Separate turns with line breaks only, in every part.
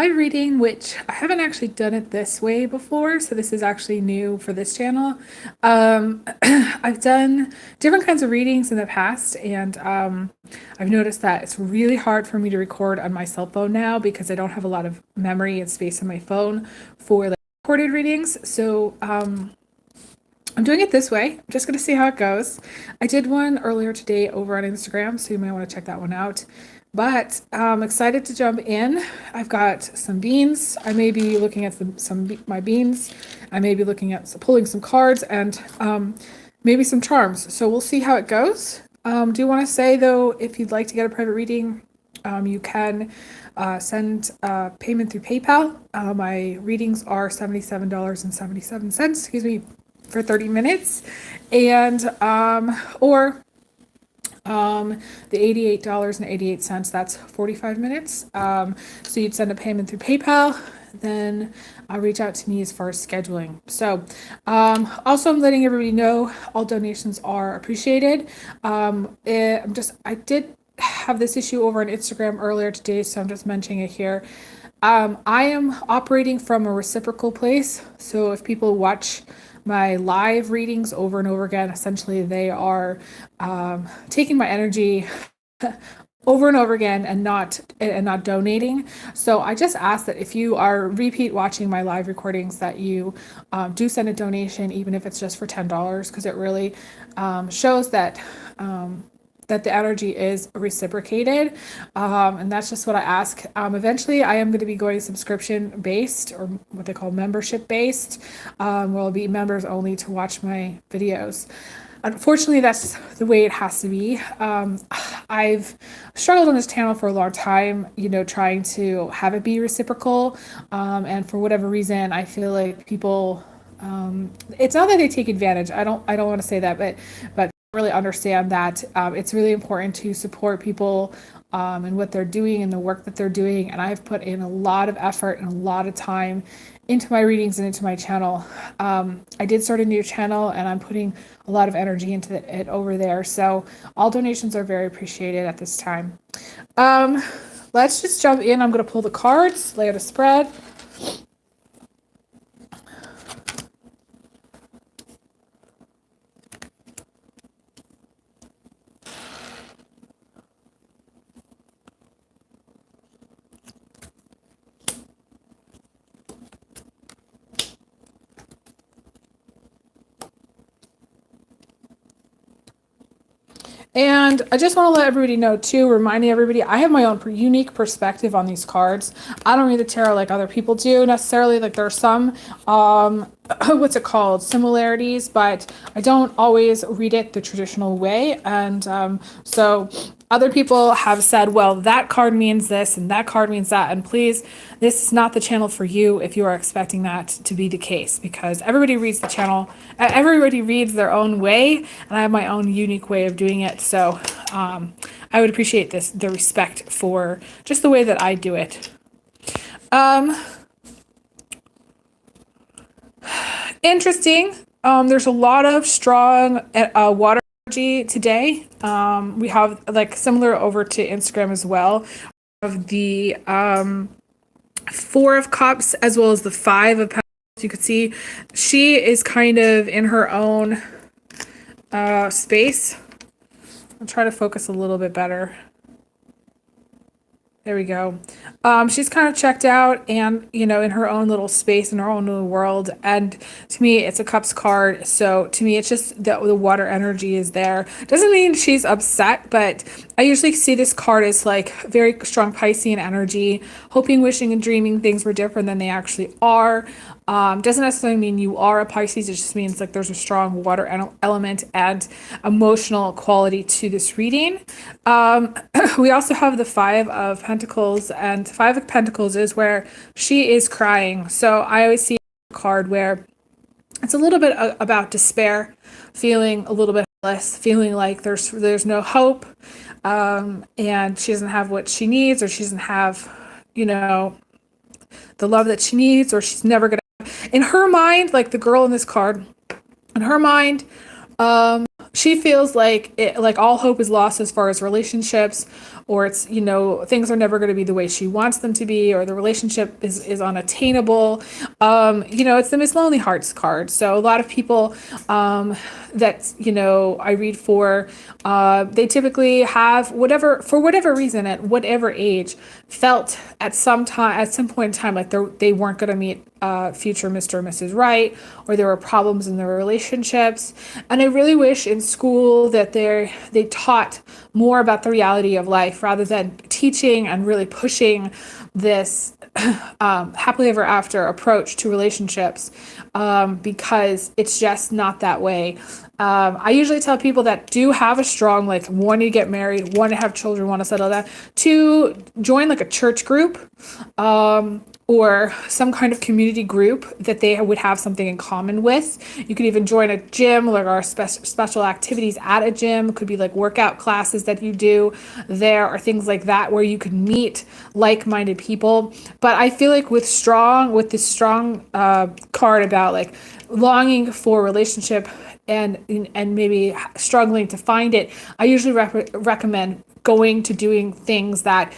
live reading, which I haven't actually done it this way before, so this is actually new for this channel. I've done different kinds of readings in the past, and I've noticed that it's really hard for me to record on my cell phone now because I don't have a lot of memory and space on my phone for like recorded readings. So I'm doing it this way. I'm just going to see how it goes. I did one earlier today over on Instagram, so you might want to check that one out. But I'm excited to jump in. I've got some beans. I may be looking at my beans. I may be looking at pulling some cards and maybe some charms. So we'll see how it goes. Do you want to say though, if you'd like to get a private reading, you can send payment through PayPal. My readings are $77.77. Excuse me, for 30 minutes, and or the $88.88, that's 45 minutes. So you'd send a payment through PayPal, then reach out to me as far as scheduling. So also I'm letting everybody know all donations are appreciated. I did have this issue over on Instagram earlier today, so I'm just mentioning it here. I am operating from a reciprocal place, so if people watch my live readings over and over again, essentially they are taking my energy over and over again and not donating. So I just ask that if you are repeat watching my live recordings, that you do send a donation, even if it's just for $10, because it really shows that that the energy is reciprocated. And that's just what I ask. Eventually I am going to be going subscription based, or what they call membership based, where I'll be members only to watch my videos. Unfortunately, that's the way it has to be. I've struggled on this channel for a long time, trying to have it be reciprocal. And for whatever reason, I feel like people, it's not that they take advantage. I don't want to say that, but really understand that it's really important to support people and what they're doing and the work that they're doing. And I've put in a lot of effort and a lot of time into my readings and into my channel. I did start a new channel and I'm putting a lot of energy into it over there. So all donations are very appreciated at this time. Let's just jump in. I'm going to pull the cards, lay out a spread. And I just want to let everybody know too, reminding everybody, I have my own unique perspective on these cards. I don't read the tarot like other people do necessarily. Like there are some, what's it called, similarities, but I don't always read it the traditional way. And so other people have said, well, that card means this and that card means that. And please, this is not the channel for you if you are expecting that to be the case, because everybody reads the channel, everybody reads their own way, and I have my own unique way of doing it. So I would appreciate the respect for just the way that I do it. Interesting. There's a lot of strong water energy today. We have like similar over to Instagram as well, of the Four of Cups as well as the Five of Pentacles. You could see she is kind of in her own space. I'll try to focus a little bit better. There we go. She's kind of checked out and, in her own little space, in her own little world. And to me, it's a Cups card. So to me, it's just that the water energy is there. Doesn't mean she's upset, but I usually see this card as like very strong Piscean energy, hoping, wishing, and dreaming things were different than they actually are. Doesn't necessarily mean you are a Pisces. It just means like there's a strong water element and emotional quality to this reading. We also have the Five of Pentacles, and Five of Pentacles is where she is crying. So I always see a card where it's a little bit about despair, feeling a little bit less, feeling like there's no hope, and she doesn't have what she needs, or she doesn't have, the love that she needs, or she's never gonna. In her mind, like the girl in this card, in her mind, she feels like all hope is lost as far as relationships or it's, things are never going to be the way she wants them to be, or the relationship is unattainable. It's the Miss Lonely Hearts card. So a lot of people that, I read for, they typically have for whatever reason, at whatever age, felt at some point in time, like they weren't going to meet future Mr. or Mrs. Right, or there were problems in their relationships. And I really wish in school that they taught more about the reality of life rather than teaching and really pushing this happily ever after approach to relationships, because it's just not that way. I usually tell people that do have a strong, like, want to get married, want to have children, want to settle down, to join like a church group, or some kind of community group that they would have something in common with. You could even join a gym, like our special activities at a gym. It could be like workout classes that you do there, or things like that, where you can meet like-minded people. But I feel like with this strong card about like longing for a relationship and maybe struggling to find it, I usually recommend doing things that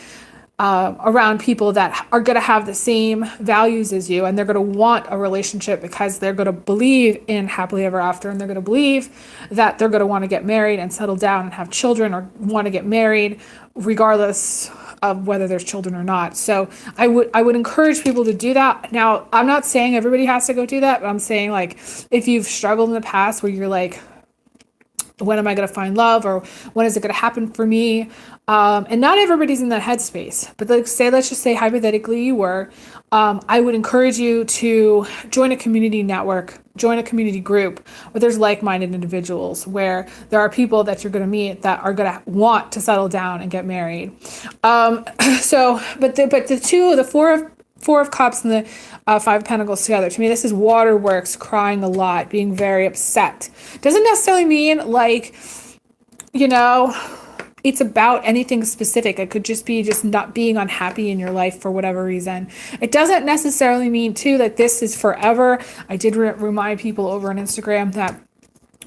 around people that are going to have the same values as you, and they're going to want a relationship because they're going to believe in happily ever after, and they're going to believe that they're going to want to get married and settle down and have children, or want to get married regardless of whether there's children or not. So I would encourage people to do that. Now, I'm not saying everybody has to go do that, but I'm saying, like, if you've struggled in the past where you're like, when am I going to find love, or when is it going to happen for me? And not everybody's in that headspace, but let's just say hypothetically you were. I would encourage you to join a community network, join a community group where there's like-minded individuals, where there are people that you're going to meet that are going to want to settle down and get married. But the Four of Cups and the Five of Pentacles together, to me, this is waterworks, crying a lot, being very upset. Doesn't necessarily mean like, it's about anything specific. It could just be not being unhappy in your life for whatever reason. It doesn't necessarily mean too that this is forever. I did remind people over on Instagram that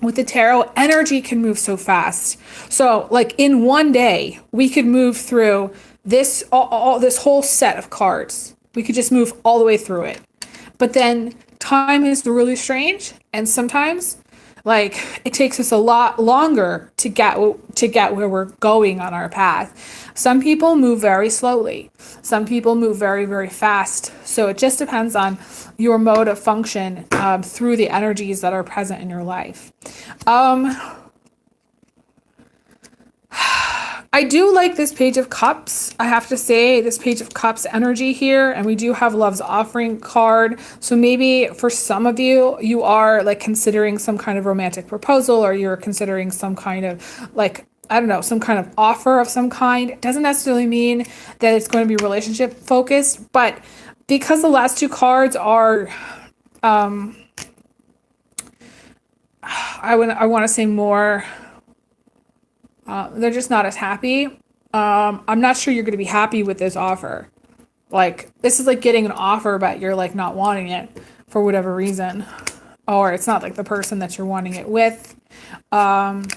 with the tarot, energy can move so fast. So like in one day, we could move through this whole set of cards. We could just move all the way through it. But then time is really strange, and sometimes like it takes us a lot longer to get where we're going on our path. Some people move very slowly. Some people move very, very fast. So it just depends on your mode of function through the energies that are present in your life. I do like this Page of Cups. I have to say, this Page of Cups energy here, and we do have Love's Offering card. So maybe for some of you, you are like considering some kind of romantic proposal, or you're considering some kind of like, I don't know, some kind of offer of some kind. It doesn't necessarily mean that it's going to be relationship focused, but because the last two cards are, I want to say more, they're just not as happy. I'm not sure you're going to be happy with this offer. Like, this is like getting an offer, but you're like not wanting it for whatever reason. Or it's not like the person that you're wanting it with. I'm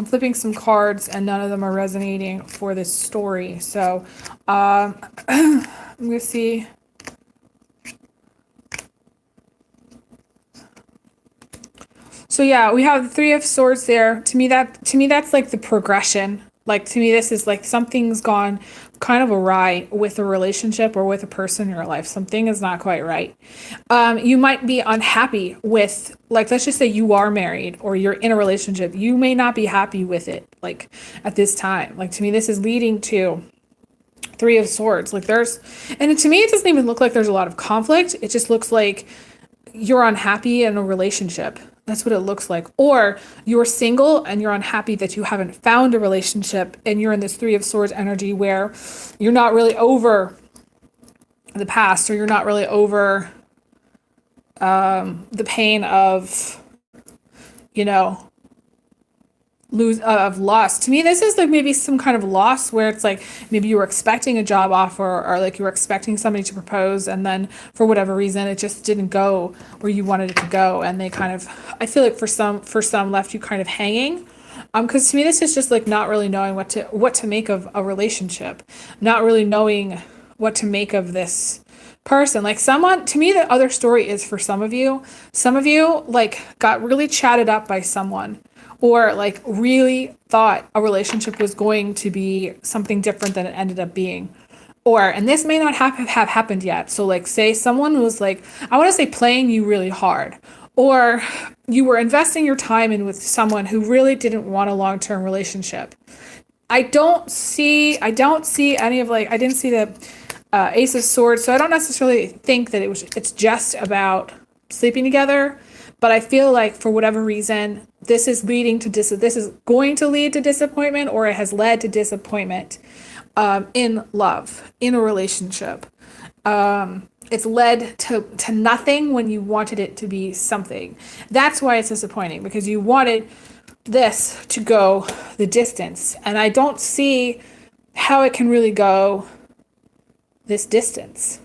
flipping some cards and none of them are resonating for this story. So I'm going to see. So yeah, we have the Three of Swords there. To me, that's like the progression. Like, to me, this is like something's gone kind of awry with a relationship or with a person in your life. Something is not quite right. You might be unhappy with, like, let's just say you are married or you're in a relationship. You may not be happy with it, like, at this time. Like, to me, this is leading to Three of Swords. Like, and to me, it doesn't even look like there's a lot of conflict. It just looks like you're unhappy in a relationship. That's what it looks like. Or you're single and you're unhappy that you haven't found a relationship, and you're in this Three of Swords energy where you're not really over the past, or you're not really over the pain of, of loss. To me, this is like maybe some kind of loss where it's like maybe you were expecting a job offer, or like you were expecting somebody to propose, and then for whatever reason it just didn't go where you wanted it to go, and they kind of, I feel like for some left you kind of hanging. Because to me, this is just like not really knowing what to make of a relationship, not really knowing what to make of this person. Like someone, to me, the other story is for some of you like got really chatted up by someone, or like really thought a relationship was going to be something different than it ended up being. Or, and this may not have happened yet. So like say someone was like, I want to say playing you really hard, or you were investing your time in with someone who really didn't want a long-term relationship. I don't see any of like, I didn't see the Ace of Swords. So I don't necessarily think that it's just about sleeping together, but I feel like for whatever reason, this is going to lead to disappointment, or it has led to disappointment in love, in a relationship. It's led to nothing when you wanted it to be something. That's why it's disappointing, because you wanted this to go the distance. And I don't see how it can really go this distance.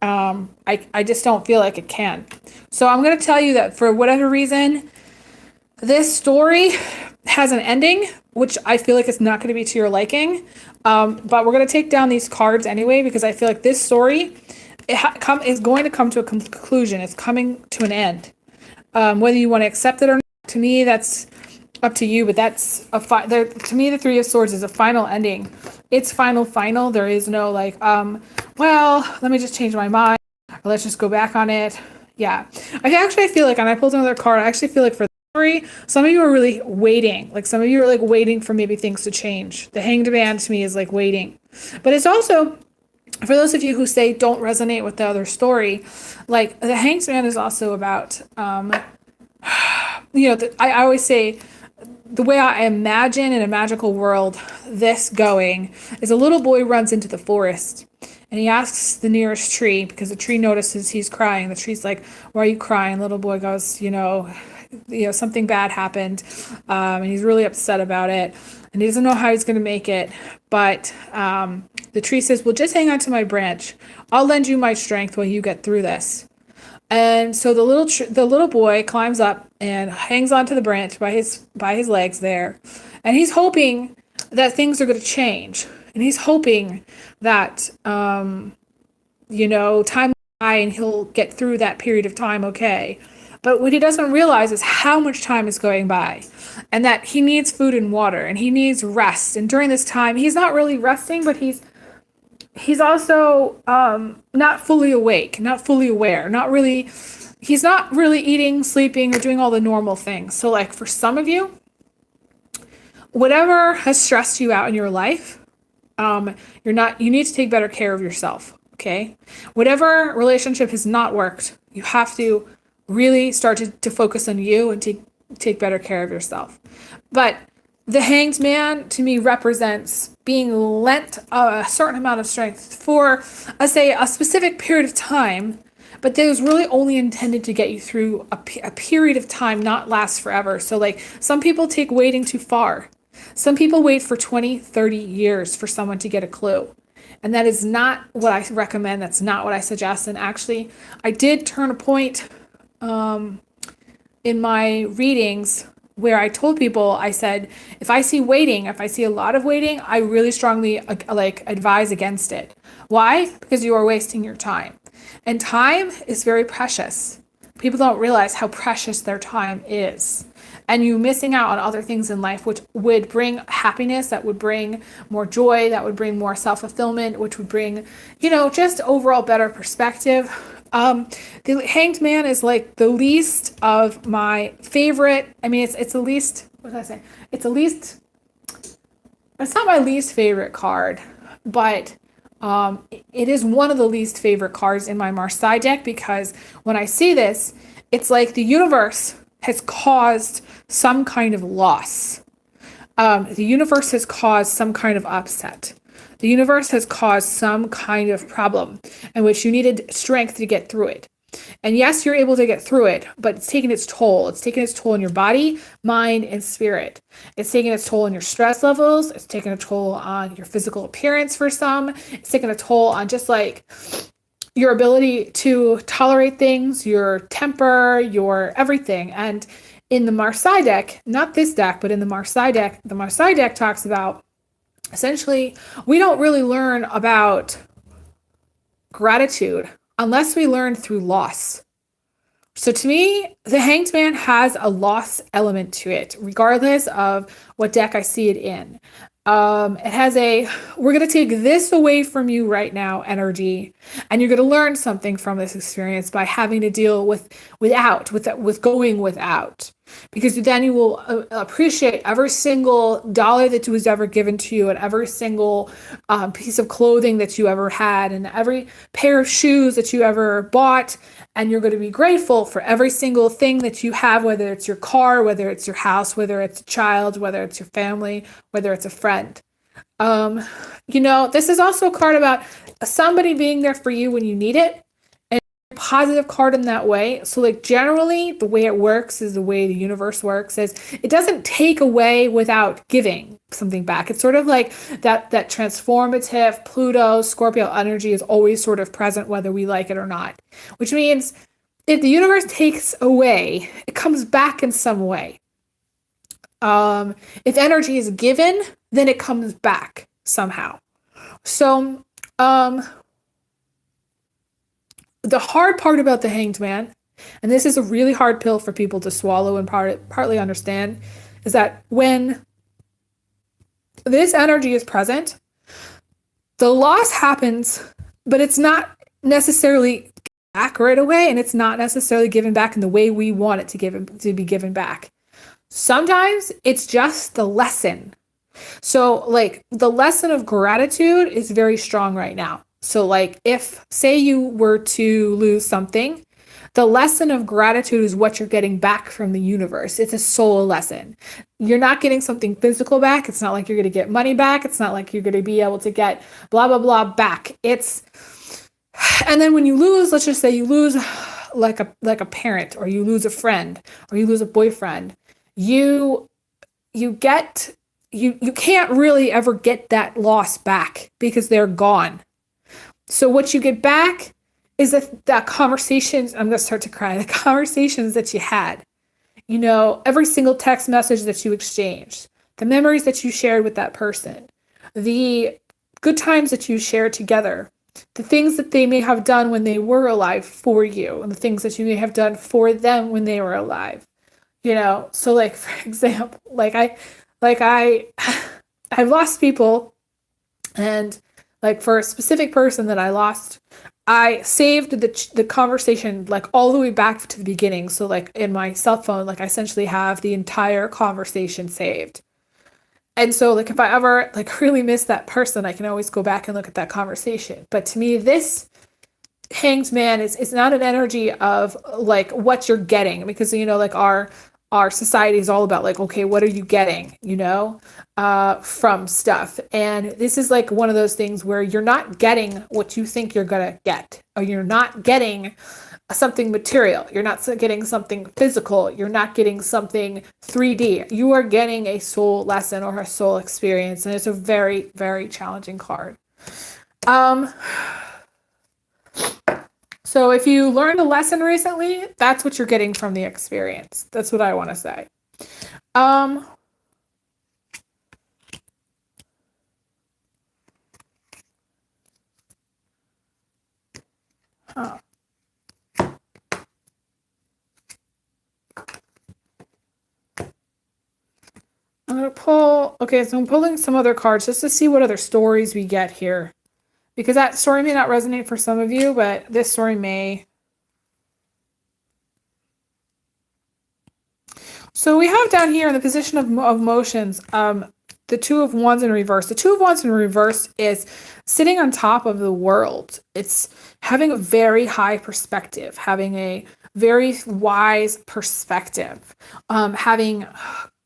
I just don't feel like it can. So I'm going to tell you that for whatever reason, this story has an ending, which I feel like it's not going to be to your liking. But we're going to take down these cards anyway, because I feel like this story is going to come to a conclusion. It's coming to an end. Whether you want to accept it or not, to me, that's up to you. But that's to me, the Three of Swords is a final ending. It's final. There is no like, well, let me just change my mind, or let's just go back on it. Yeah. I feel like, and I pulled another card, I actually feel like for some of you are really waiting. Like some of you are like waiting for maybe things to change. The Hanged Man to me is like waiting. But it's also, for those of you who say don't resonate with the other story, like the Hanged Man is also about, I always say, the way I imagine in a magical world this going is a little boy runs into the forest and he asks the nearest tree, because the tree notices he's crying. The tree's like, why are you crying? Little boy goes, something bad happened, and he's really upset about it, and he doesn't know how he's going to make it. But the tree says, well, just hang on to my branch. I'll lend you my strength while you get through this. And so the little boy climbs up and hangs onto the branch by his legs there, and he's hoping that things are going to change, and he's hoping that time will by and he'll get through that period of time okay. But what he doesn't realize is how much time is going by, and that he needs food and water, and he needs rest. And during this time, he's not really resting, but he's also not fully awake, not fully aware, he's not really eating, sleeping, or doing all the normal things. So like for some of you, whatever has stressed you out in your life, you need to take better care of yourself. Okay. Whatever relationship has not worked, you have to really start to focus on you and take better care of yourself. But the Hanged Man to me represents being lent a certain amount of strength for, a specific period of time, but that was really only intended to get you through a period of time, not last forever. So like some people take waiting too far. Some people wait for 20, 30 years for someone to get a clue. And that is not what I recommend. That's not what I suggest. And actually, I did turn a point in my readings where I told people, I said, if I see a lot of waiting, I really strongly advise against it. Why? Because you are wasting your time. And time is very precious. People don't realize how precious their time is. And you missing out on other things in life, which would bring happiness, that would bring more joy, that would bring more self-fulfillment, which would bring, just overall better perspective. The Hanged Man is like the least of my favorite. I mean, it's the least, what did I say? It's not my least favorite card, but it is one of the least favorite cards in my Marseille deck, because when I see this, it's like the universe has caused some kind of loss. The universe has caused some kind of upset. The universe has caused some kind of problem in which you needed strength to get through it. And yes, you're able to get through it, but it's taking its toll. It's taking its toll on your body, mind, and spirit. It's taking its toll on your stress levels. It's taking a toll on your physical appearance for some. It's taking a toll on just like your ability to tolerate things, your temper, your everything. And In the Marseille deck, not this deck, but in the Marseille deck talks about essentially we don't really learn about gratitude unless we learn through loss. So to me, the Hanged Man has a loss element to it, regardless of what deck I see it in. It has a, we're going to take this away from you right now energy, and you're going to learn something from this experience by having to deal with going without. Because then you will appreciate every single dollar that was ever given to you, and every single piece of clothing that you ever had, and every pair of shoes that you ever bought. And you're going to be grateful for every single thing that you have, whether it's your car, whether it's your house, whether it's a child, whether it's your family, whether it's a friend. This is also a card about somebody being there for you when you need it. And a positive card in that way. So like generally the way it works is the way the universe works is it doesn't take away without giving something back. It's sort of like that transformative Pluto, Scorpio energy is always sort of present whether we like it or not. Which means if the universe takes away, it comes back in some way. If energy is given, then it comes back somehow. So, the hard part about the Hanged Man, and this is a really hard pill for people to swallow and partly understand, is that when this energy is present, the loss happens, but it's not necessarily back right away, and it's not necessarily given back in the way we want it to be given back. Sometimes it's just the lesson. So like the lesson of gratitude is very strong right now. So like if say you were to lose something, the lesson of gratitude is what you're getting back from the universe. It's a soul lesson. You're not getting something physical back. It's not like you're going to get money back. It's not like you're going to be able to get blah, blah, blah back. And then when you lose, let's just say you lose like a parent, or you lose a friend, or you lose a boyfriend, you can't really ever get that loss back because they're gone. So what you get back is that conversations, I'm going to start to cry, the conversations that you had, every single text message that you exchanged, the memories that you shared with that person, the good times that you shared together, the things that they may have done when they were alive for you, and the things that you may have done for them when they were alive. So like, for example, I've lost people, and like for a specific person that I lost, I saved the conversation like all the way back to the beginning. So like in my cell phone, like I essentially have the entire conversation saved. And so like if I ever like really miss that person, I can always go back and look at that conversation. But to me, this Hanged Man is not an energy of like what you're getting, because like our society is all about like, okay, what are you getting, from stuff. And this is like one of those things where you're not getting what you think you're going to get, or you're not getting something material. You're not getting something physical. You're not getting something 3D. You are getting a soul lesson or a soul experience. And it's a very, very challenging card. So if you learned a lesson recently, that's what you're getting from the experience. That's what I want to say. I'm going to pull, okay, so I'm pulling some other cards just to see what other stories we get here. Because that story may not resonate for some of you, but this story may. So we have down here in the position of motions, the Two of Wands in reverse. The Two of Wands in reverse is sitting on top of the world. It's having a very high perspective, having a very wise perspective, having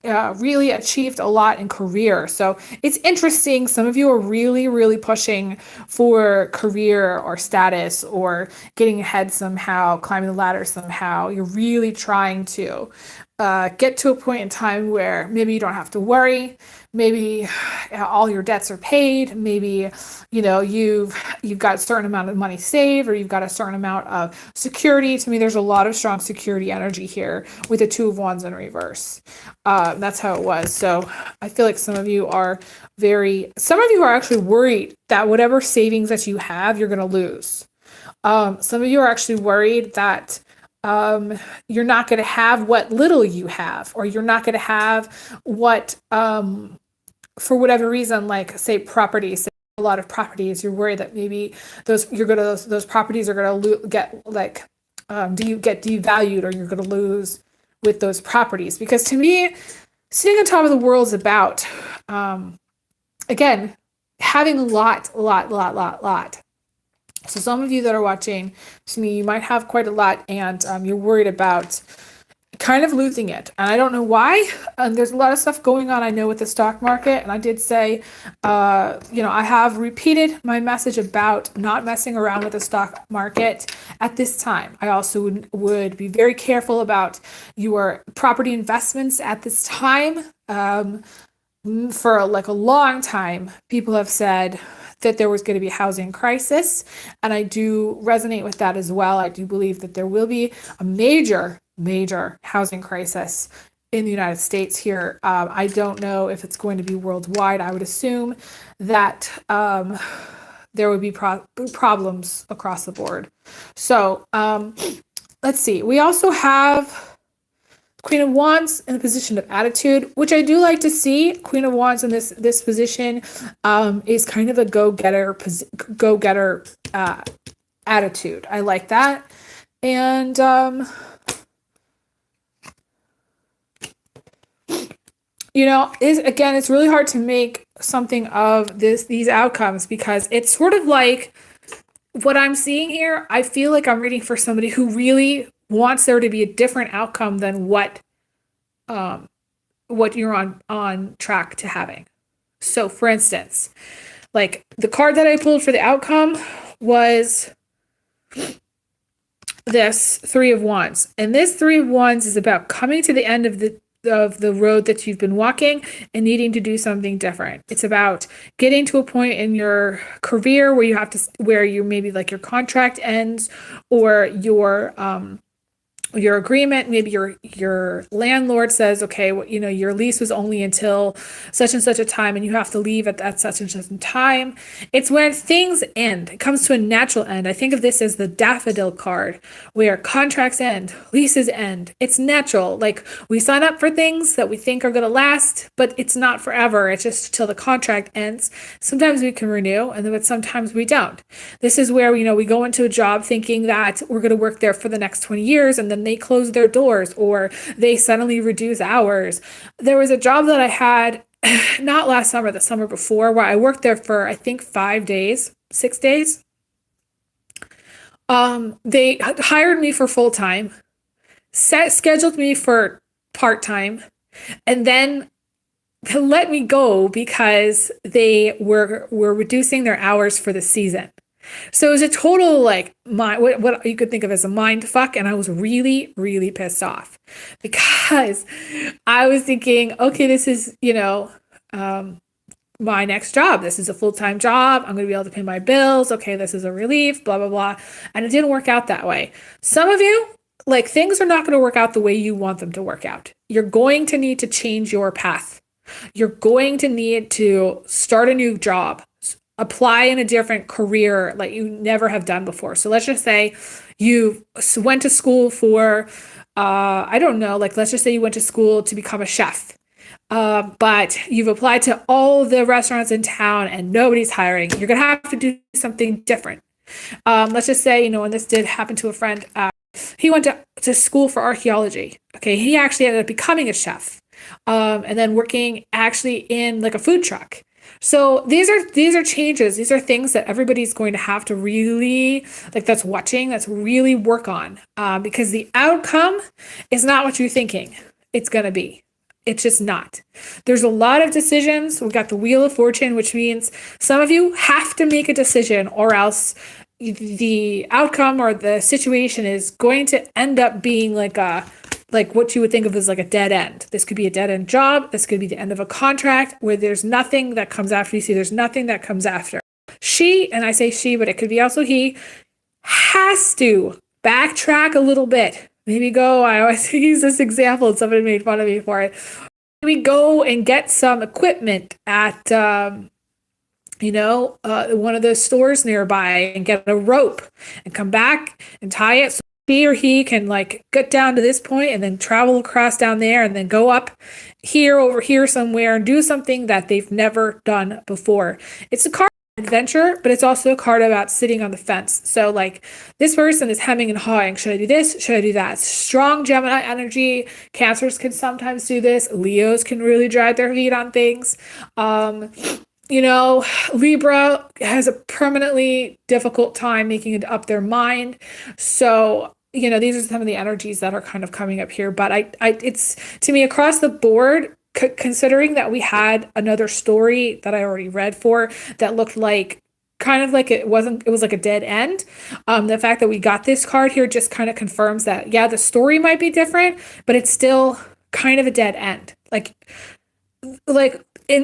really achieved a lot in career. So it's interesting. Some of you are really, really pushing for career or status or getting ahead somehow, climbing the ladder somehow. You're really trying to. get to a point in time where maybe you don't have to worry. Maybe all your debts are paid. Maybe, you've got a certain amount of money saved, or you've got a certain amount of security. To me, there's a lot of strong security energy here with the Two of Wands in reverse. That's how it was. So I feel like some of you are actually worried that whatever savings that you have, you're going to lose. Some of you are actually worried that you're not going to have what little you have, or you're not going to have what, for whatever reason, like say properties, a lot of properties, you're worried that maybe those properties are going to get like, do you get devalued, or you're going to lose with those properties? Because to me, sitting on top of the world is about, again, having a lot. So some of you that are watching, to me, you might have quite a lot, and you're worried about kind of losing it. And I don't know why. There's a lot of stuff going on, I know, with the stock market. And I did say, I have repeated my message about not messing around with the stock market at this time. I also would be very careful about your property investments at this time. For like a long time, people have said that there was going to be a housing crisis, and I do resonate with that as well. I do believe that there will be a major housing crisis in the United States here. I don't know if it's going to be worldwide. I would assume that there would be problems across the board. So let's see. We also have Queen of Wands in the position of attitude, which I do like to see. Queen of Wands in this position is kind of a go-getter attitude. I like that. And it's really hard to make something of these outcomes, because it's sort of like what I'm seeing here. I feel like I'm reading for somebody who really wants there to be a different outcome than what you're on track to having. So for instance, like the card that I pulled for the outcome was this Three of Wands. And this Three of Wands is about coming to the end of the road that you've been walking and needing to do something different. It's about getting to a point in your career where you maybe like your contract ends, or your agreement, maybe your landlord says, okay, well, your lease was only until such and such a time, and you have to leave at that such and such a time. It's when things end. It comes to a natural end. I think of this as the daffodil card, where contracts end, leases end. It's natural. Like, we sign up for things that we think are going to last, but it's not forever. It's just till the contract ends. Sometimes we can renew, but sometimes we don't. This is where, we go into a job thinking that we're going to work there for the next 20 years, and then they close their doors, or they suddenly reduce hours. There was a job that I had not last summer, the summer before, where I worked there for, I think, 6 days. They hired me for full-time, scheduled me for part-time, and then let me go because they were reducing their hours for the season. So it was a total, like, what you could think of as a mind fuck, and I was really, really pissed off, because I was thinking, okay, this is, my next job. This is a full-time job. I'm going to be able to pay my bills. Okay, this is a relief, blah, blah, blah. And it didn't work out that way. Some of you, like, things are not going to work out the way you want them to work out. You're going to need to change your path. You're going to need to start a new job, apply in a different career like you never have done before. So let's just say you went to school for, I don't know, like, let's just say you went to school to become a chef. But you've applied to all the restaurants in town and nobody's hiring. You're going to have to do something different. Let's just say, and this did happen to a friend, he went to school for archaeology. Okay, he actually ended up becoming a chef, and then working actually in like a food truck. So these are changes. These are things that everybody's going to have to really, like, that's really work on, because the outcome is not what you're thinking it's going to be. It's just not. There's a lot of decisions. We've got the Wheel of Fortune, which means some of you have to make a decision, or else the outcome or the situation is going to end up being like a like what you would think of as like a dead end. This could be a dead end job. This could be the end of a contract where there's nothing that comes after. You see, there's nothing that comes after. She, and I say she, but it could be also he, has to backtrack a little bit. Maybe go, I always use this example and somebody made fun of me for it. Maybe go and get some equipment at, one of those stores nearby and get a rope and come back and tie it so she or he can like get down to this point and then travel across down there and then go up here over here somewhere and do something that they've never done before. It's a card adventure, but it's also a card about sitting on the fence. So like this person is hemming and hawing. Should I do this? Should I do that? Strong Gemini energy. Cancers can sometimes do this. Leos can really drag their feet on things. Libra has a permanently difficult time making it up their mind. So, these are some of the energies that are kind of coming up here. But it's to me across the board, considering that we had another story that I already read for that looked like kind of like it was like a dead end. The fact that we got this card here just kind of confirms that, yeah, the story might be different, but it's still kind of a dead end.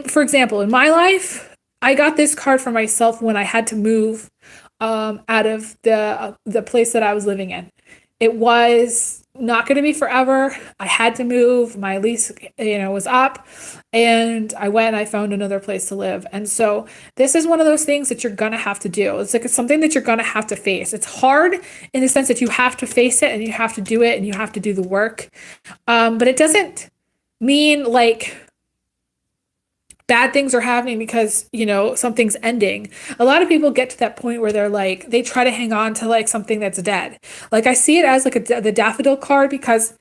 For example, in my life, I got this card for myself when I had to move out of the place that I was living in. It was not going to be forever. I had to move. My lease, was up, and I went and I found another place to live. And so this is one of those things that you're going to have to do. It's something that you're going to have to face. It's hard in the sense that you have to face it and you have to do it and you have to do the work. But it doesn't mean like bad things are happening because, something's ending. A lot of people get to that point where they're like, they try to hang on to like something that's dead. Like I see it as like the daffodil card because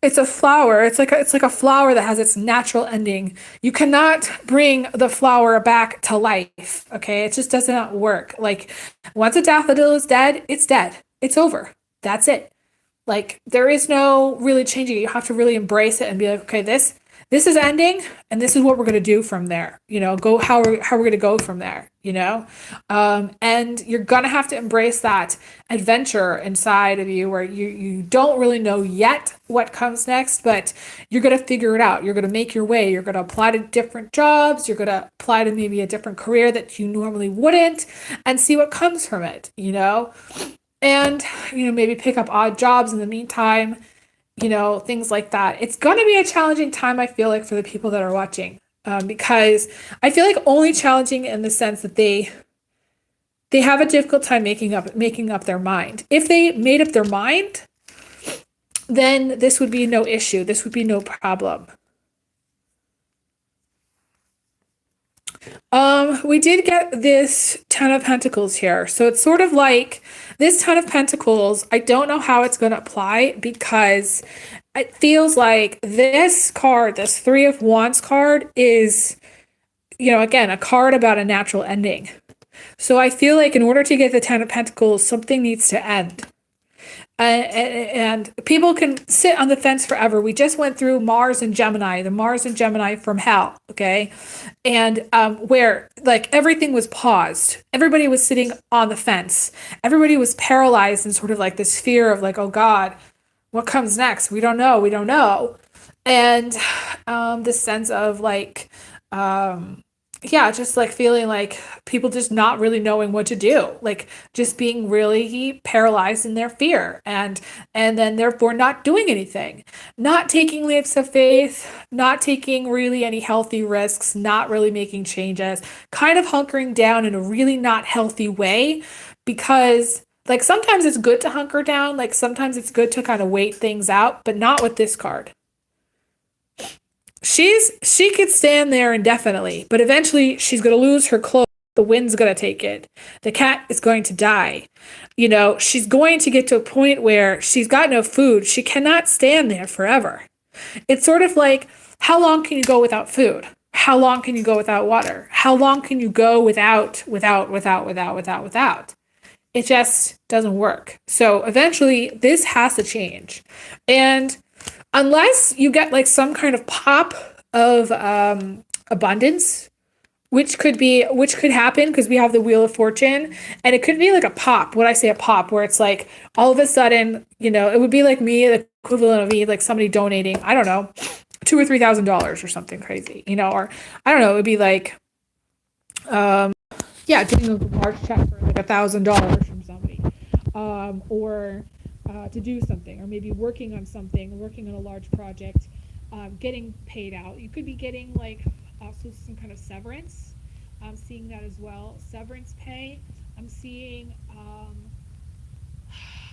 it's a flower. It's like a flower that has its natural ending. You cannot bring the flower back to life. Okay. It just does not work. Like once a daffodil is dead, it's dead. It's over. That's it. Like there is no really changing it. You have to really embrace it and be like, okay, this is ending and this is what we're going to do from there. How we're going to go from there, and you're going to have to embrace that adventure inside of you where you don't really know yet what comes next, but you're going to figure it out. You're going to make your way. You're going to apply to different jobs. You're going to apply to maybe a different career that you normally wouldn't and see what comes from it, and, maybe pick up odd jobs in the meantime. Things like that. It's going to be a challenging time, I feel like, for the people that are watching, because I feel like only challenging in the sense that they have a difficult time making up their mind. If they made up their mind, then this would be no issue. This would be no problem. We did get this Ten of Pentacles here. So it's sort of like this Ten of Pentacles, I don't know how it's going to apply because it feels like this card, this Three of Wands card is, again, a card about a natural ending. So I feel like in order to get the Ten of Pentacles, something needs to end. And people can sit on the fence forever. We just went through Mars and Gemini, the Mars and Gemini from hell, okay? And where like everything was paused. Everybody was sitting on the fence. Everybody was paralyzed in sort of like this fear of like, oh God, what comes next? We don't know. And this sense of like, just like feeling like people just not really knowing what to do, like just being really paralyzed in their fear and then therefore not doing anything, not taking leaps of faith, not taking really any healthy risks, not really making changes, kind of hunkering down in a really not healthy way because like sometimes it's good to hunker down, like sometimes it's good to kind of wait things out, but not with this card. She could stand there indefinitely, but eventually she's going to lose her clothes. The wind's going to take it. The cat is going to die. She's going to get to a point where she's got no food. She cannot stand there forever. It's sort of like, how long can you go without food? How long can you go without water? How long can you go without? It just doesn't work. So eventually this has to change. And unless you get like some kind of pop of abundance which could happen because we have the Wheel of Fortune, and it could be like a pop. When I say a pop, where it's like all of a sudden, it would be like me, the equivalent of me, like somebody donating, I don't know, $2,000 or $3,000 or something crazy, or I don't know, it would be like, yeah, getting a large check for like $1,000 from somebody, or to do something, or maybe working on something, working on a large project, getting paid out. You could be getting like also some kind of severance. I'm seeing that as well. Severance pay. I'm seeing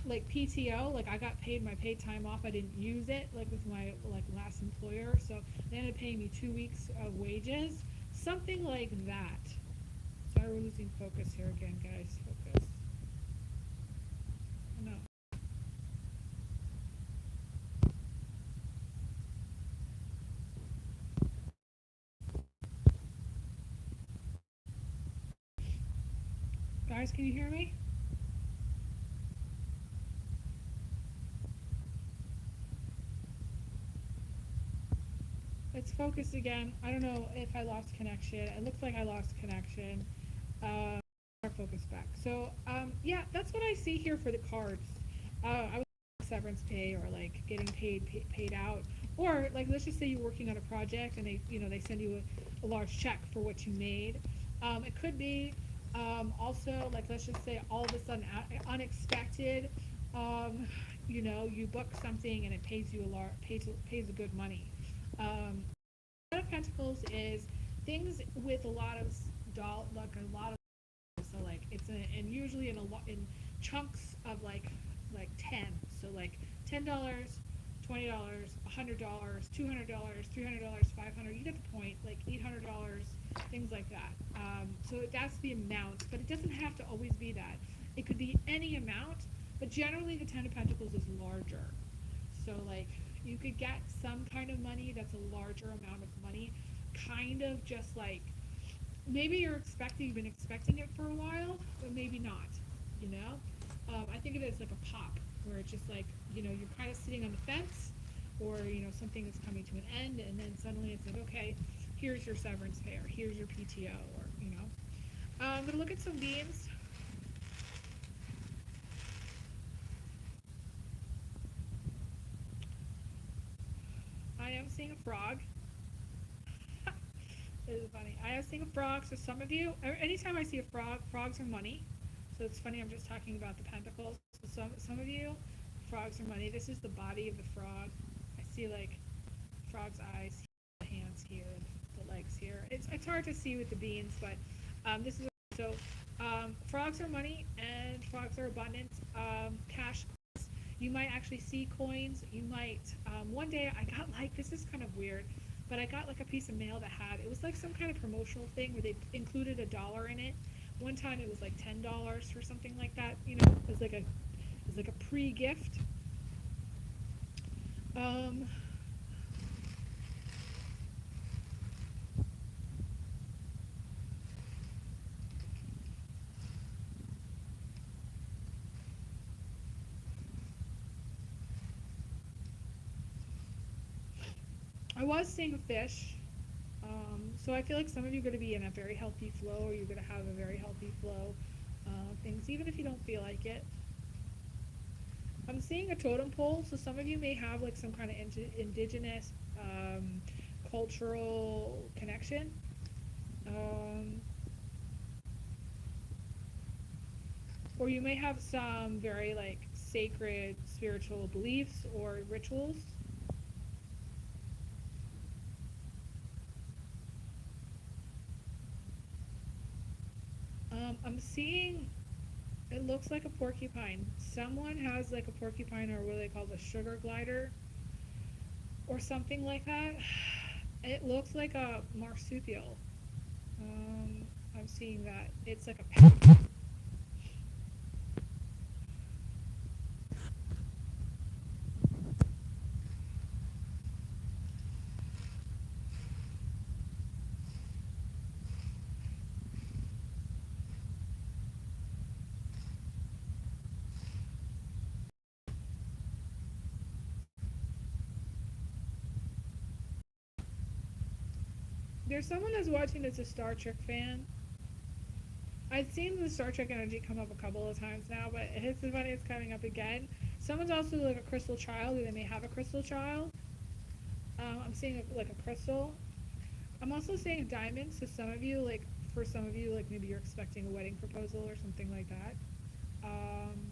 like PTO. Like I got paid my paid time off. I didn't use it like with my like last employer, so they ended up paying me 2 weeks of wages. Something like that. Sorry, we're losing focus here again, guys. Focus. No. Guys, can you hear me? Let's focus again. I don't know if I lost connection. It looks like I lost connection. Our focus back. So, yeah, that's what I see here for the cards. I was severance pay or like getting paid out, or like let's just say you're working on a project and they send you a large check for what you made. It could be also like let's just say all of a sudden unexpected. Um, you book something and it pays you a large pays a good money. Of Pentacles is things with a lot of like a lot of, so like it's and usually in a lot in chunks of like 10, so like $10, $20, $100, $200, $300, 500, you get the point, like $800, things like that. So that's the amount, but it doesn't have to always be that. It could be any amount, but generally the 10 of Pentacles is larger. So like you could get some kind of money that's a larger amount of money, kind of just like maybe you've been expecting it for a while, but maybe not. You know, I think of it as like a pop, where it's just like you're kind of sitting on the fence, or something is coming to an end, and then suddenly it's like okay, here's your severance pay, or here's your PTO, or I'm gonna look at some beans. I am seeing a frog. It is funny. I am seeing a frog. So some of you, anytime I see a frog, frogs are money. So it's funny. I'm just talking about the pentacles. So some of you, frogs are money. This is the body of the frog. I see like frog's eyes, the hands here, the legs here. It's hard to see with the beans, but this is so. Frogs are money and frogs are abundance. Cash. You might actually see coins. You might one day I got like this is kind of weird, but I got like a piece of mail that had it was like some kind of promotional thing where they included $1 in it. One time it was like $10 for something like that. It was like a pre-gift. Um, I was seeing a fish. So I feel like some of you are going to be in a very healthy flow, or you're going to have a very healthy flow things, even if you don't feel like it. I'm seeing a totem pole, so some of you may have like some kind of indigenous cultural connection. Um, or you may have some very like sacred spiritual beliefs or rituals. I'm seeing it looks like a porcupine. Someone has like a porcupine, or what they call the sugar glider or something like that. It looks like a marsupial. I'm seeing that. It's like a There's someone that's watching that's a Star Trek fan. I've seen the Star Trek energy come up a couple of times now, but it's funny it's coming up again. Someone's also like a crystal child, or they may have a crystal child. I'm seeing like a crystal. I'm also seeing diamonds. So some of you, like for some of you, like maybe you're expecting a wedding proposal or something like that. Um,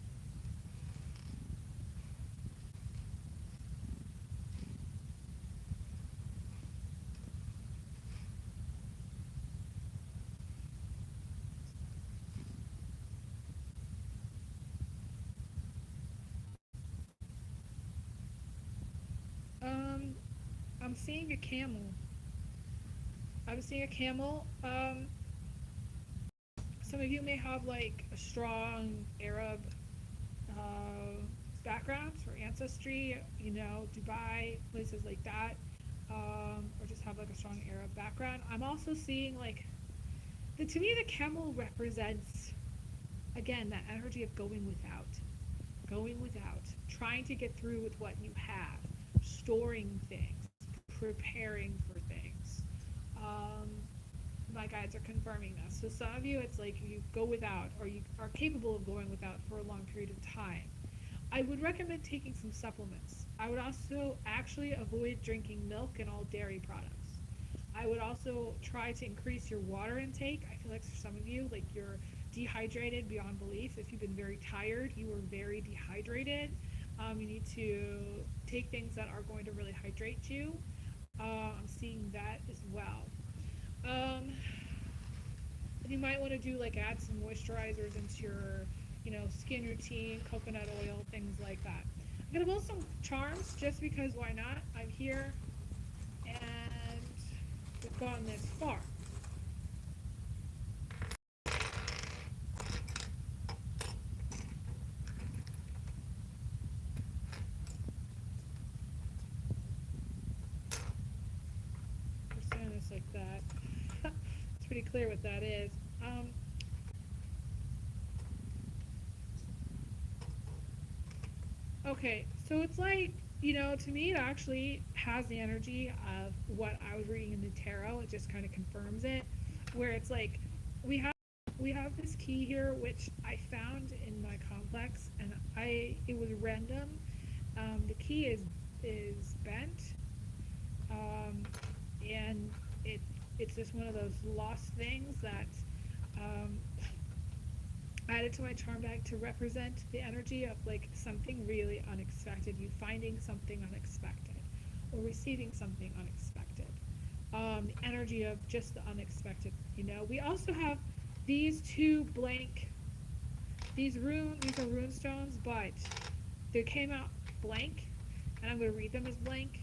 um, I'm seeing a camel. I'm seeing a camel. Some of you may have like a strong Arab uh, background or ancestry, Dubai, places like that, or just have like a strong Arab background. I'm also seeing like to me the camel represents again that energy of going without, trying to get through with what you have, storing things, preparing for things. Um, my guides are confirming this. So some of you, it's like you go without, or you are capable of going without for a long period of time. I would recommend taking some supplements. I would also actually avoid drinking milk and all dairy products. I would also try to increase your water intake. I feel like for some of you, like you're dehydrated beyond belief. If you've been very tired, you are very dehydrated. You need to take things that are going to really hydrate you. I'm seeing that as well. Um, you might want to do like add some moisturizers into your, skin routine, coconut oil, things like that. I'm gonna build some charms just because why not? I'm here and we've gone this far. We're saying this like that. It's pretty clear what that is. Okay, so it's like, to me, it actually has the energy of what I was reading in the tarot. It just kind of confirms it, where it's like we have we have this key here, which I found in my complex, and it was random. The key is bent, um, and it's just one of those lost things that um, added to my charm bag to represent the energy of like something really unexpected, you finding something unexpected or receiving something unexpected. The energy of just the unexpected. We also have these two blank, these are rune stones, but they came out blank, and I'm going to read them as blank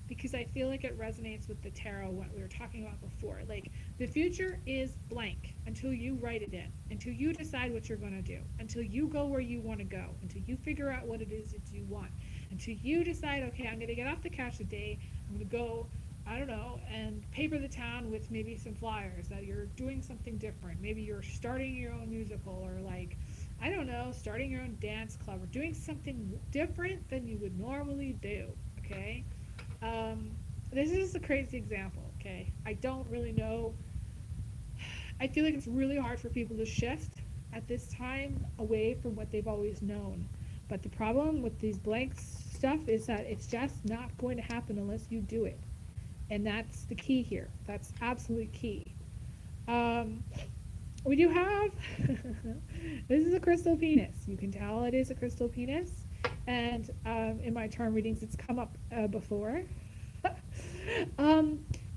because I feel like it resonates with the tarot, what we were talking about before. Like, the future is blank until you write it in, until you decide what you're going to do, until you go where you want to go, until you figure out what it is that you want, until you decide, okay, I'm going to get off the couch today, I'm going to go, I don't know, and paper the town with maybe some flyers, that you're doing something different. Maybe you're starting your own musical, or like, I don't know, starting your own dance club, or doing something different than you would normally do, okay? Um, this is a crazy example, okay? I don't really know. I feel like it's really hard for people to shift at this time away from what they've always known. But the problem with these blank stuff is that it's just not going to happen unless you do it. And that's the key here. That's absolutely key. Um, we do have, this is a crystal penis. You can tell it is a crystal penis. And in my charm readings, it's come up before.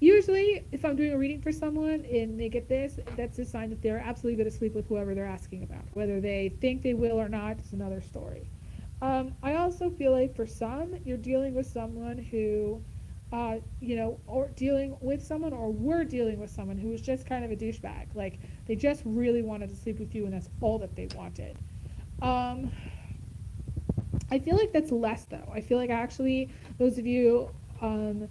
Usually, if I'm doing a reading for someone and they get this, that's a sign that they're absolutely going to sleep with whoever they're asking about. Whether they think they will or not is another story. I also feel like for some, you're dealing with someone who, or dealing with someone, or we're dealing with someone who was just kind of a douchebag. Like, they just really wanted to sleep with you, and that's all that they wanted. I feel like that's less, though. I feel like actually those of you, who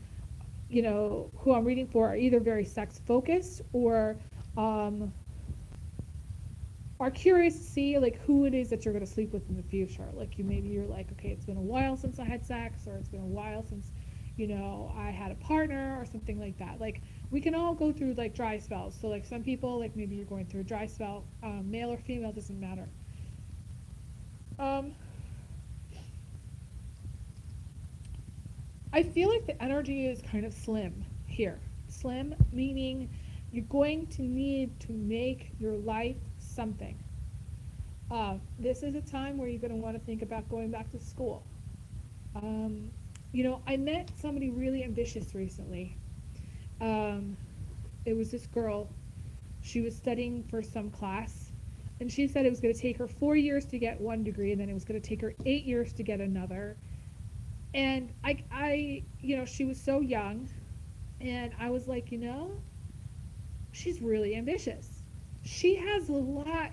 I'm reading for are either very sex focused or are curious to see like who it is that you're going to sleep with in the future. Like, maybe you're like, okay, it's been a while since I had sex, or it's been a while since, I had a partner, or something like that. Like, we can all go through like dry spells. So like some people, like maybe you're going through a dry spell, male or female, doesn't matter. Um, I feel like the energy is kind of slim here. Slim meaning you're going to need to make your life something. This is a time where you're going to want to think about going back to school. Um, I met somebody really ambitious recently. Um, it was this girl. She was studying for some class, and she said it was going to take her 4 years to get one degree, and then it was going to take her 8 years to get another. And she was so young, and I was like, she's really ambitious. She has a lot.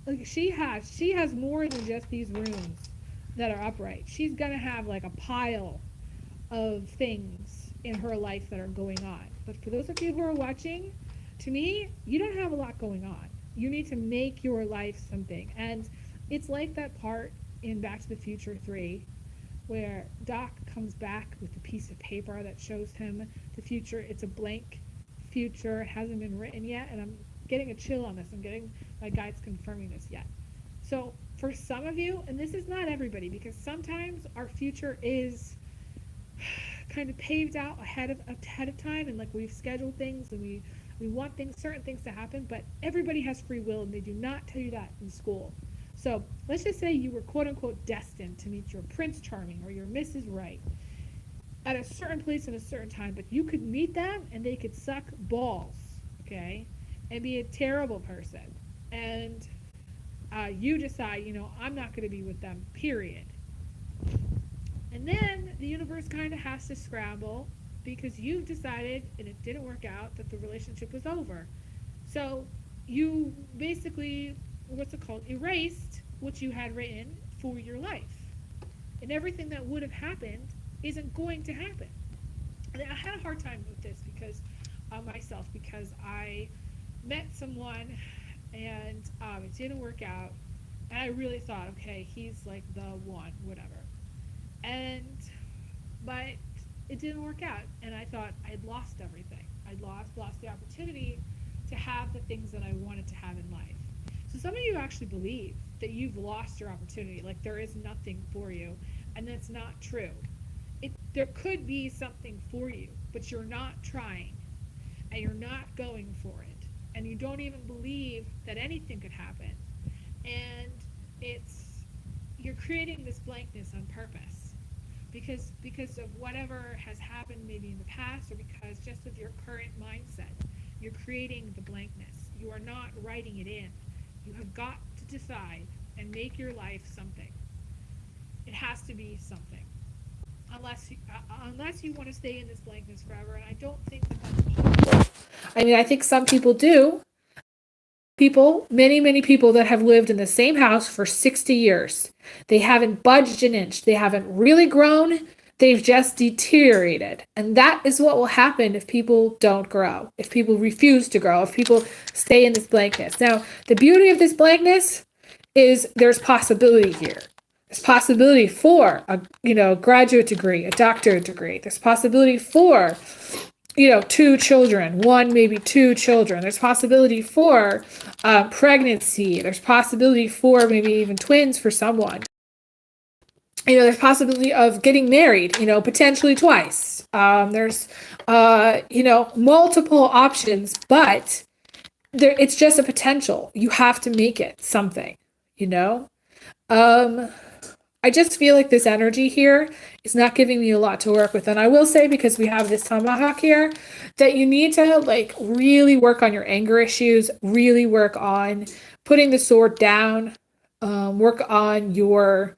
Like she has more than just these rooms that are upright. She's gonna have like a pile of things in her life that are going on. But for those of you who are watching, to me, you don't have a lot going on. You need to make your life something. And it's like that part in Back to the Future 3 where Doc comes back with a piece of paper that shows him the future. It's a blank future. It hasn't been written yet. And I'm getting a chill on this. I'm getting my guides confirming this yet. So for some of you, and this is not everybody, because sometimes our future is kind of paved out ahead of time, and like we've scheduled things and we want certain things to happen, but everybody has free will and they do not tell you that in school. So let's just say you were quote unquote destined to meet your Prince Charming or your Mrs. Right at a certain place at a certain time, but you could meet them and they could suck balls, okay, and be a terrible person, and you decide, I'm not going to be with them, period. And then the universe kind of has to scramble because you've decided, and it didn't work out, that the relationship was over. So you basically, what's it called, erased what you had written for your life. And everything that would have happened isn't going to happen. And I had a hard time with this because myself, because I met someone and it didn't work out. And I really thought, okay, he's like the one, whatever. And but it didn't work out, and I thought I'd lost everything. I'd lost the opportunity to have the things that I wanted to have in life. So some of you actually believe that you've lost your opportunity, like there is nothing for you, and that's not true. There could be something for you, but you're not trying, and you're not going for it, and you don't even believe that anything could happen, and you're creating this blankness on purpose because of whatever has happened maybe in the past, or because just of your current mindset. You're creating the blankness. You are not writing it in. You have got to decide and make your life something. It has to be something. Unless you want to stay in this blankness forever, and I don't think that's possible. I mean, I think some people do. Many people that have lived in the same house for 60 years. They haven't budged an inch. They haven't really grown. They've just deteriorated. And that is what will happen if people don't grow, if people refuse to grow, if people stay in this blankness. Now, the beauty of this blankness is there's possibility here. There's possibility for a graduate degree, a doctorate degree. There's possibility for two children, one, maybe two children. There's possibility for pregnancy. There's possibility for maybe even twins for someone. There's possibility of getting married, potentially twice. There's, multiple options, but it's just a potential. You have to make it something, I just feel like this energy here is not giving me a lot to work with. And I will say, because we have this tomahawk here, that you need to really work on your anger issues, really work on putting the sword down, work on your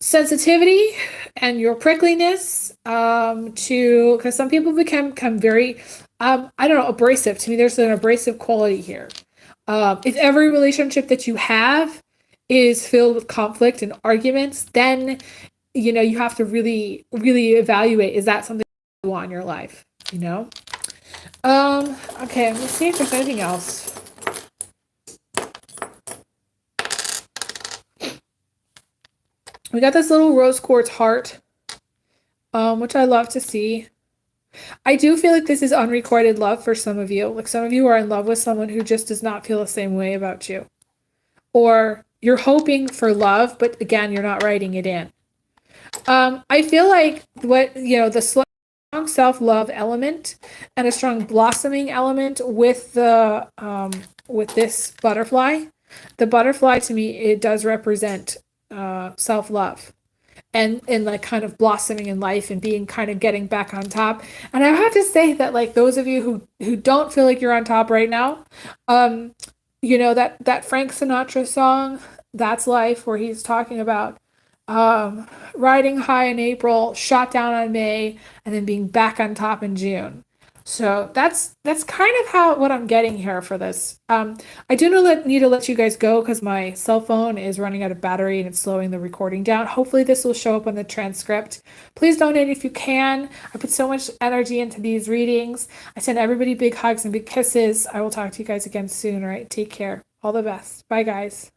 sensitivity and your prickliness, because some people become very, abrasive. To me, there's an abrasive quality here. If every relationship that you have is filled with conflict and arguments, then you have to really evaluate, is that something you want in your life? Okay, let's see if there's anything else. We got this little rose quartz heart, which I love to see. I do feel like this is unrequited love for some of you. Like some of you are in love with someone who just does not feel the same way about you. Or you're hoping for love, but again, you're not writing it in. I feel like the strong self-love element and a strong blossoming element with the with this butterfly. The butterfly to me, it does represent self-love and like kind of blossoming in life and being kind of getting back on top. And I have to say that like those of you who don't feel like you're on top right now, um, that Frank Sinatra song, That's Life, where he's talking about riding high in April, shot down on May, and then being back on top in June. So that's kind of how what I'm getting here for this. I do need to let you guys go because my cell phone is running out of battery and it's slowing the recording down. Hopefully this will show up on the transcript. Please donate if you can. I put so much energy into these readings. I send everybody big hugs and big kisses. I will talk to you guys again soon. All right, take care. All the best. Bye, guys.